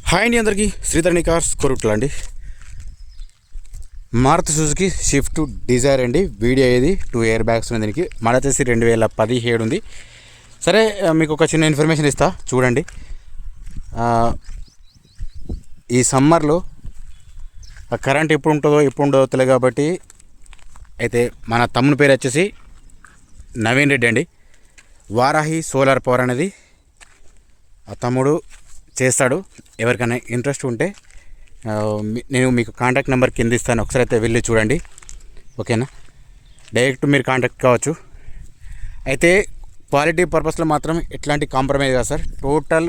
Hi అండి, అందరికీ Sridharani cars Korutla అండి. మారుతి సుజుకి స్విఫ్ట్ డిజైర్ అండి. వీడియో ఇది 2 ఇయర్ బ్యాగ్స్ ఉంది. దీనికి మళ్ళీ వచ్చేసి 2017 ఉంది. సరే, మీకు ఒక చిన్న ఇన్ఫర్మేషన్ ఇస్తా చూడండి. ఈ సమ్మర్లో కరెంట్ ఎప్పుడు ఉంటుందో ఎప్పుడు ఉండదో తెలియదు కాబట్టి అయితే మన తమ్ముని పేరు వచ్చేసి నవీన్ రెడ్డి అండి. వారాహి సోలార్ పవర్ అనేది ఆ తమ్ముడు చేస్తాడు. ఎవరికైనా ఇంట్రెస్ట్ ఉంటే నేను మీకు కాంటాక్ట్ నెంబర్ కింద ఇస్తాను, ఒకసారి అయితే వెళ్ళి చూడండి, ఓకేనా. డైరెక్ట్ మీరు కాంటాక్ట్ కావచ్చు. అయితే క్వాలిటీ పర్పస్లో మాత్రం ఎట్లాంటి కాంప్రమైజ్ కాదు సార్. టోటల్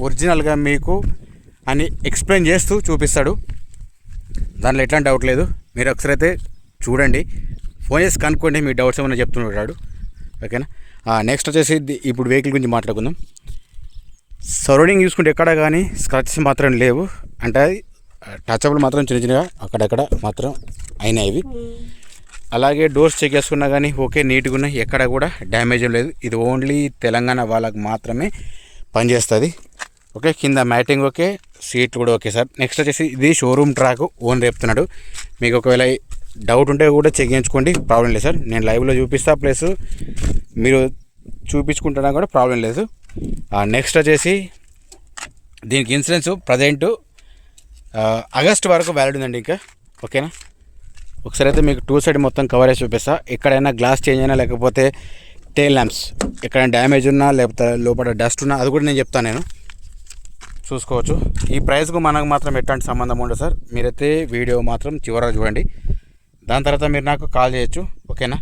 ఒరిజినల్గా మీకు అని ఎక్స్ప్లెయిన్ చేస్తూ చూపిస్తాడు. దాంట్లో ఎట్లాంటి డౌట్ లేదు. మీరు ఒకసారి అయితే చూడండి, ఫోన్ చేసి కనుక్కోండి, మీ డౌట్స్ ఏమైనా చెప్తుంటాడు, ఓకేనా. నెక్స్ట్ వచ్చేసి ఇప్పుడు వెహికల్ గురించి మాట్లాడుకుందాం. సరౌండింగ్ చూసుకుంటే ఎక్కడ కానీ స్క్రాచెస్ మాత్రం లేవు, అంటే టచబుల్ మాత్రం చిన్న చిన్నగా అక్కడక్కడ మాత్రం అయినాయి ఇవి. అలాగే డోర్స్ చెక్ చేసుకున్నా కానీ ఓకే, నీట్గా ఉన్నాయి, ఎక్కడ కూడా డ్యామేజ్ లేదు. ఇది ఓన్లీ తెలంగాణ వాళ్ళకి మాత్రమే పనిచేస్తుంది, ఓకే. కింద మ్యాటింగ్ ఓకే, సీట్లు కూడా ఓకే సార్. నెక్స్ట్ వచ్చేసి ఇది షోరూమ్ ట్రాక్ ఓన్ రేపుతున్నాడు. మీకు ఒకవేళ డౌట్ ఉంటే కూడా చెక్ చేయించుకోండి, ప్రాబ్లం లేదు సార్. నేను లైవ్లో చూపిస్తా, ప్లస్ మీరు చూపించుకుంటున్నా కూడా ప్రాబ్లం లేదు. నెక్స్ట్ వచ్చేసి దీనికి ఇన్సూరెన్స్ ప్రజెంటు ఆగస్ట్ వరకు వ్యాలిడ్ ఉందండి ఇంకా, ఓకేనా. ఒకసారి అయితే మీకు 2 సైడ్ మొత్తం కవరేజ్ చూపిస్తా. ఎక్కడైనా గ్లాస్ చేంజ్ అయినా, లేకపోతే టెయిల్ ల్యాంప్స్ ఎక్కడైనా డ్యామేజ్ ఉన్నా, లేకపోతే లోపల డస్ట్ ఉన్నా, అది కూడా నేను చెప్తాను, నేను చూసుకోవచ్చు. ఈ ప్రైస్కు మనకు మాత్రం ఎట్లాంటి సంబంధం ఉండదు సార్. మీరైతే వీడియో మాత్రం చివరగా చూడండి, దాని తర్వాత మీరు నాకు కాల్ చేయొచ్చు, ఓకేనా.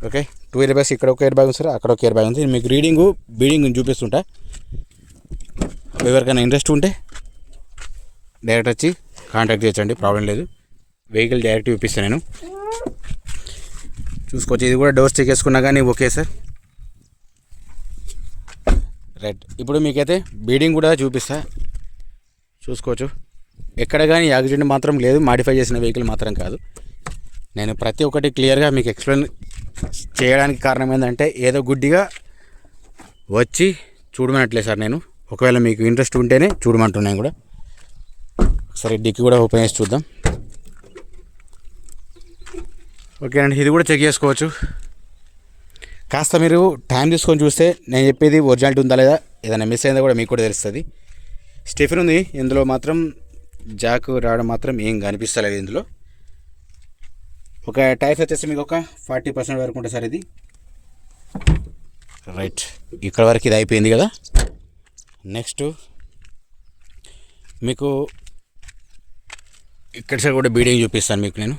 ఓకే, 2 ఇయర్ బ్యాగ్స్ ఇక్కడ ఒక ఇయర్ బ్యాగ్ ఉంది సార్, అక్కడ ఒక ఇయర్ బ్యాగ్ ఉంది. మీకు బీడింగ్ చూపిస్తుంటా. ఎవరికైనా ఇంట్రెస్ట్ ఉంటే డైరెక్ట్ వచ్చి కాంటాక్ట్ చేయొచ్చండి, ప్రాబ్లం లేదు. వెహికల్ డైరెక్ట్ చూపిస్తాను నేను, చూసుకోవచ్చు. ఇది కూడా డోర్స్ చెక్ చేసుకున్నా కానీ ఓకే సార్, రైట్. ఇప్పుడు మీకైతే బీడింగ్ కూడా చూపిస్తా, చూసుకోవచ్చు. ఎక్కడ కానీ యాక్సిడెంట్ మాత్రం లేదు, మాడిఫై చేసిన వెహికల్ మాత్రం కాదు. నేను ప్రతి ఒక్కటి క్లియర్గా మీకు ఎక్స్ప్లెయిన్ చేయడానికి కారణం ఏంటంటే ఏదో గుడ్డిగా వచ్చి చూడమనట్లేదు సార్ నేను. ఒకవేళ మీకు ఇంట్రెస్ట్ ఉంటేనే చూడమంటున్నాను కూడా. ఒకసారి డిక్కి కూడా ఓపెన్ చేసి చూద్దాం, ఓకే అండి. ఇది కూడా చెక్ చేసుకోవచ్చు. కాస్త మీరు టైం తీసుకొని చూస్తే నేను చెప్పేది ఒరిజినాలిటీ ఉందా లేదా, ఏదైనా మిస్ అయిందా కూడా మీకు కూడా తెలుస్తుంది. స్టెఫెన్ ఉంది ఇందులో, మాత్రం జాక్ రావడం మాత్రం ఏం కనిపిస్తలేదు ఇందులో. ఒక టైర్స్ వచ్చేసి మీకు ఒక 40% వరకు ఉంటుంది సార్ ఇది, రైట్. ఇక్కడ వరకు ఇది అయిపోయింది కదా. నెక్స్ట్ మీకు ఇక్కడ సైడ్ కూడా బీడింగ్ చూపిస్తాను మీకు నేను,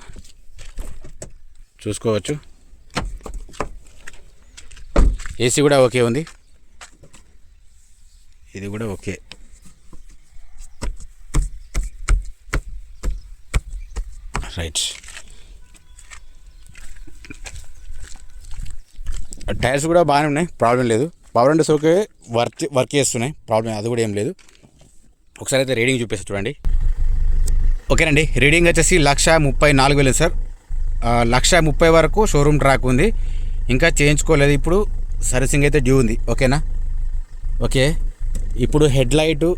చూసుకోవచ్చు. ఏసీ కూడా ఓకే ఉంది, ఇది కూడా ఓకే. రైట్, టైర్స్ కూడా బాగానే ఉన్నాయి, ప్రాబ్లం లేదు. పవర్ విండోస్ ఓకే, వర్క్ చేస్తున్నాయి, ప్రాబ్లం అది కూడా ఏం లేదు. ఒకసారి అయితే రీడింగ్ చూపిస్తాను చూడండి, ఓకేనండి. రీడింగ్ వచ్చేసి 1,34,000 సార్. 1,30,000 వరకు షోరూమ్ ట్రాక్ ఉంది, ఇంకా చేయించుకోలేదు. ఇప్పుడు సర్వీసింగ్ అయితే డ్యూ ఉంది, ఓకేనా. ఓకే, ఇప్పుడు హెడ్ లైటు,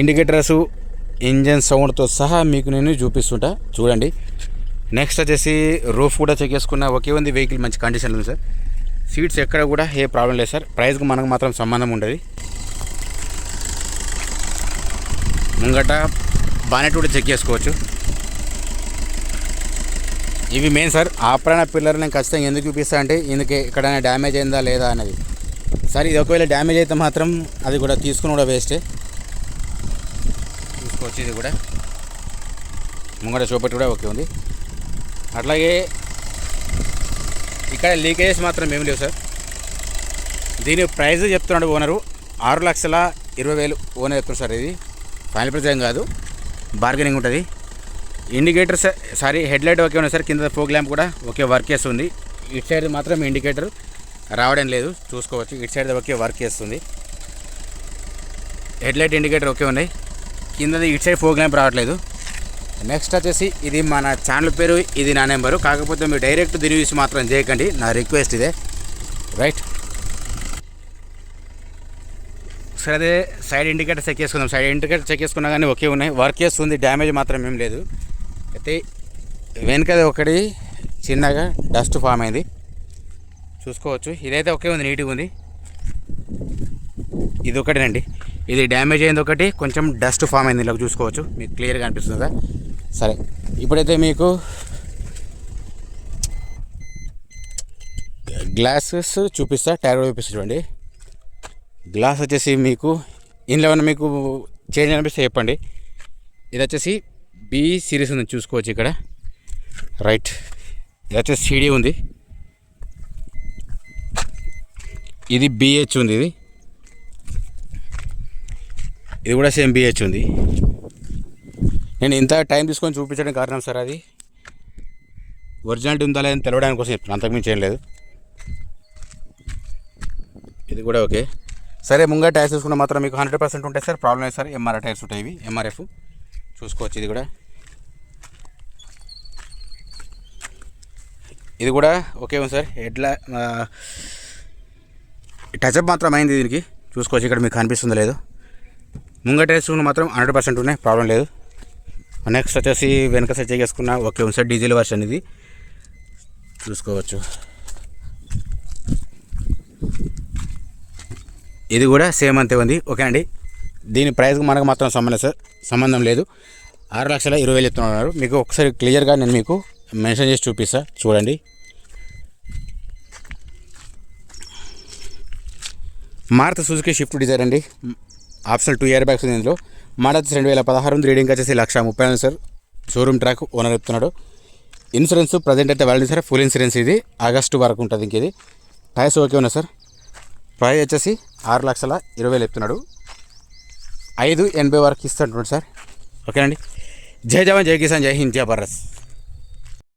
ఇండికేటర్సు, ఇంజన్ సౌండ్తో సహా మీకు నేను చూపిస్తుంటా చూడండి. నెక్స్ట్ వచ్చేసి రూఫ్ కూడా చెక్ చేసుకున్నా ఓకే ఉంది, వెహికల్ మంచి కండిషన్లో ఉంది సార్. సీట్స్ ఎక్కడ కూడా ఏ ప్రాబ్లం లేదు సార్. ప్రైస్కి మనకు మాత్రం సంబంధం ఉంటుంది. ముంగట బానెట్ కూడా చెక్ చేసుకోవచ్చు. ఇవి మెయిన్ సార్. ఆపరణ పిల్లర్ నేను ఖచ్చితంగా ఎందుకు చూపిస్తా అంటే ఇందుకే ఎక్కడైనా డ్యామేజ్ అయిందా లేదా అనేది. సార్ ఇది ఒకవేళ డ్యామేజ్ అయితే మాత్రం అది కూడా తీసుకుని కూడా వేస్టే, చూసుకోవచ్చు. ఇది కూడా ముంగట చూపెట్టి కూడా ఓకే ఉంది. అట్లాగే ఇక్కడ లీకేజెస్ మాత్రం ఏమి లేవు సార్. దీని ప్రైస్ చెప్తున్నాడు ఓనరు 6,20,000 ఓనర్ చెప్తున్నారు సార్. ఇది ఫైనల్ ప్రైస్ ఏం కాదు, బార్గెనింగ్ ఉంటుంది. Indicator sorry head light okay ఉంది సార్. కింద ఫోగ్ ల్యాంప్ కూడా ఓకే వర్క్ చేస్తుంది. ఇటు సైడ్ మాత్రం ఇండికేటర్ రావడం లేదు, చూసుకోవచ్చు. ఇటు సైడ్ ఓకే వర్క్ చేస్తుంది. హెడ్ లైట్ ఇండికేటర్ ఓకే ఉన్నాయి. కిందది ఇటు సైడ్ ఫోగ్ ల్యాంప్ రావట్లేదు. నెక్స్ట్ వచ్చేసి ఇది మన ఛానల్ పేరు, ఇది నా నెంబరు. కాకపోతే మీరు డైరెక్ట్ దీని యూస్ మాత్రం చేయకండి, నా రిక్వెస్ట్ ఇదే, రైట్. ఒకసారి అదే సైడ్ ఇండికేటర్ చెక్ చేసుకుందాం. సైడ్ ఇండికేటర్ చెక్ చేసుకున్నా కానీ ఓకే ఉన్నాయి, వర్క్ చేస్తుంది, డ్యామేజ్ మాత్రం ఏం లేదు. అయితే వెనుకది ఒకటి చిన్నగా డస్ట్ ఫామ్ అయింది చూసుకోవచ్చు. ఇదైతే ఒకే ఉంది, నీట్గా ఉంది. ఇది ఒకటేనండి, ఇది డ్యామేజ్ అయింది ఒకటి, కొంచెం డస్ట్ ఫామ్ అయింది ఇలా చూసుకోవచ్చు, మీకు క్లియర్గా అనిపిస్తుందా. సరే ఇప్పుడైతే మీకు గ్లాసెస్ చూపిస్తా, టైర్ చూపిస్తా. చూడండి గ్లాస్ వచ్చేసి మీకు ఇందులో ఏమన్నా మీకు చేంజ్ అనిపిస్తే చెప్పండి. ఇది వచ్చేసి బి సిరీస్ ఉంది చూసుకోవచ్చు ఇక్కడ, రైట్. ఇది వచ్చేసి సిడి ఉంది, ఇది బిహెచ్ ఉంది, ఇది కూడా సేమ్ బిహెచ్ ఉంది. నేను ఇంత టైం తీసుకొని చూపించడం కారణం సార్, అది ఒరిజినాలిటీ ఉందా లేదని తెలవడానికి కోసం చెప్తున్నాను, అంతకుమించి ఏం లేదు. ఇది కూడా ఓకే. సరే ముంగ టైర్స్ చూసుకుంటే మాత్రం మీకు 100% ఉంటాయి సార్, ప్రాబ్లం లేదు సార్. ఎంఆర్ఆర్ టైర్స్ ఉంటాయి, ఇవి ఎంఆర్ఎఫ్ చూసుకోవచ్చు. ఇది కూడా ఓకే ఉంది సార్. ఎట్లా టచ్అప్ మాత్రం అయింది దీనికి చూసుకోవచ్చు, ఇక్కడ మీకు కనిపిస్తుందో లేదు. ముంగ టైర్స్ మాత్రం 100% ఉన్నాయి, ప్రాబ్లం లేదు. నెక్స్ట్ వచ్చేసి వెనక సెట్ చేసుకున్న ఓకే ఉంది సార్, డీజిల్ వర్షన్ ఇది చూసుకోవచ్చు. ఇది కూడా సేమ్ అంతే ఉంది, ఓకే అండి. దీని ప్రైస్కి మనకు మాత్రం సంబంధం లేదు. 6,20,000 చెప్తున్నారు. మీకు ఒకసారి క్లియర్గా నేను మీకు మెన్షన్ చేసి చూపిస్తా చూడండి. మారుతి సుజుకి షిఫ్ట్ డిజైర్ అండి, ఆప్షనల్ 2 ఇయర్ బ్యాగ్స్ ఉంది ఇందులో. మోడల్ 2016 ఉంది, రీడింగ్ వచ్చేసి 1,30,000 సార్. షోరూమ్ ట్రాక్ ఓనర్ చెప్తున్నాడు. ఇన్సూరెన్స్ ప్రజెంట్ అయితే వ్యాలిడ్ సార్, ఫుల్ ఇన్సూరెన్స్ ఇది ఆగస్టు వరకు ఉంటుంది. ఇంక ఇది టైర్స్ ఓకే ఉన్నాయి సార్. ప్రైస్ వచ్చేసి 6,20,000 చెప్తున్నాడు. 580 వరకు ఇస్తుంటున్నాడు సార్, ఓకేనండి. జై జవాన్ జై కిసాన్ జై హింద్ జై భారత్.